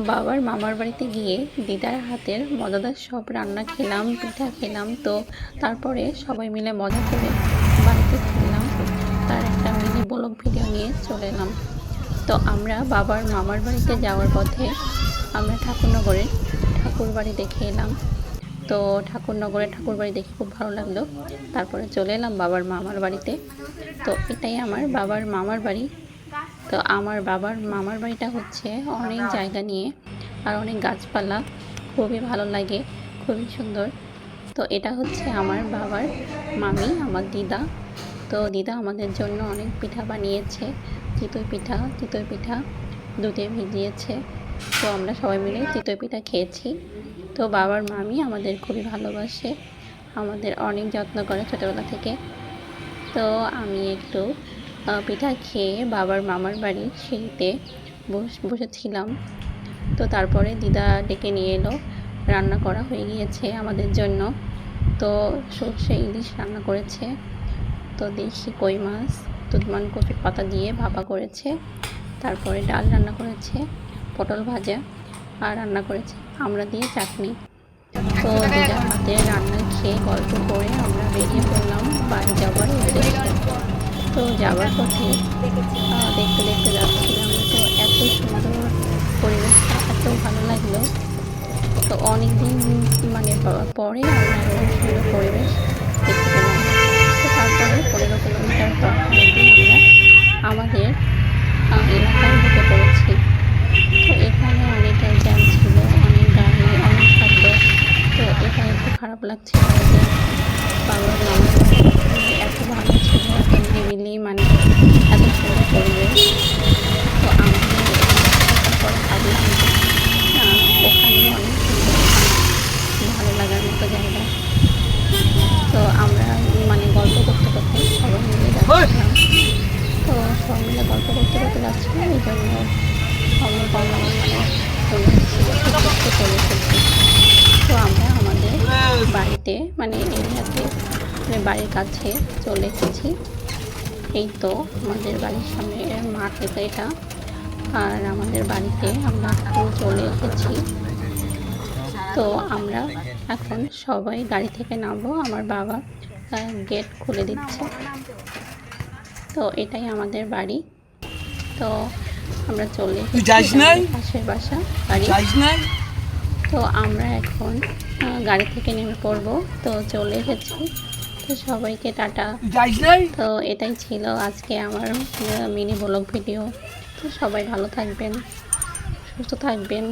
বাবার মামার বাড়িতে গিয়ে দিদার হাতের মজাদার সব রান্না খেলাম, পিঠা খেলাম। তো তারপরে সবাই মিলে মজা করে বাড়িতে ফিরলাম। তার একটা মিনি ব্লগ ভিডিও নিয়ে চলে এলাম। তো আমরা বাবার মামার বাড়িতে যাওয়ার পথে আমরা ঠাকুরনগরের ঠাকুর বাড়ি দেখে এলাম। তো ঠাকুরনগরের ঠাকুর বাড়ি দেখে খুব ভালো লাগলো। তারপরে চলে এলাম বাবার মামার বাড়িতে। তো এটাই আমার বাবার মামার বাড়ি। তো আমার বাবার মামার বাড়িটা হচ্ছে অনেক জায়গা নিয়ে আর অনেক গাছপালা, খুবই ভালো লাগে, খুবই সুন্দর। তো এটা হচ্ছে আমার বাবার মামি, আমার দিদা। তো দিদা আমাদের জন্য অনেক পিঠা বানিয়েছে, চিতই পিঠা দুধে ভিজিয়েছে। তো আমরা সবাই মিলে চিতই পিঠা খেয়েছি। তো বাবার মামি আমাদের খুবই ভালোবাসে, আমাদের অনেক যত্ন করে ছোটোবেলা থেকে। তো আমি একটু পিঠা খেয়ে বাবার মামার বাড়ির সিঁড়িতে বসেছিলাম। তো তারপরে দিদা ডেকে নিয়ে এলো, রান্না করা হয়ে গিয়েছে আমাদের জন্য। তো সর্ষে ইলিশ রান্না করেছে, তো দেশি কই মাছ দুধমান কচুর পাতা দিয়ে ভাপা করেছে। তারপরে ডাল রান্না করেছে, পটল ভাজা, আর রান্না করেছে আমরা দিয়ে চাটনি। তো দিদার হাতে রান্না খেয়ে গল্প করে আমরা বেরিয়ে পড়লাম বাড়ি যাওয়ার উদ্দেশ্যে। তো যাওয়ার পথে দেখতে দেখতে যাচ্ছিলাম। তো এত সুন্দর পরিবেশটা, এত ভালো লাগলো। তো অনেক দিন পরে আমরা এরকম সুন্দর পরিবেশ দেখতে পেলাম। তো তারপরে 15 কিলোমিটার পর আমরা আমাদের এলাকায় ঢুকে পড়েছি। তো এখানে অনেক জ্যাম ছিল, অনেক গাড়ি, অনেক শব্দ। তো এটা একটু খারাপ লাগছিল যে বাবার মামার এত ভালো ছিল, এত নিরিবিলি, এত সুন্দর পরিবেশ। তো আমাদের পরে ভাবলাম ওখানে অনেক সুন্দর, ভালো লাগার মতো জায়গা। তো আমরা গল্প করতে করতে সবাই মিলে যাচ্ছিলাম। তো সবাই মিলে গল্প করতে করতে যাচ্ছিলাম, এই জন্য আমরা বললাম চলে এসেছি। তো আমরা আমাদের বাড়িতে এরিয়াতে বাড়ির কাছে চলে এসেছি। এই তো আমাদের বাড়ির সামনে মাঠ এটা, আর আমাদের বাড়িতে আমরা চলে এসেছি। তো আমরা এখন সবাই গাড়ি থেকে নামবো, আমার বাবা গেট খুলে দিচ্ছে। তো এটাই আমাদের বাড়ি। তো আমরা চলে পাশের বাসা বাড়ি। তো আমরা এখন গাড়ি থেকে নেমে পড়বো। তো চলে এসেছি। তো সবাইকে টাটা। তো এটাই ছিল আজকে আমার মিনি ব্লগ ভিডিও। তো সবাই ভালো থাকবেন, সুস্থ থাকবেন।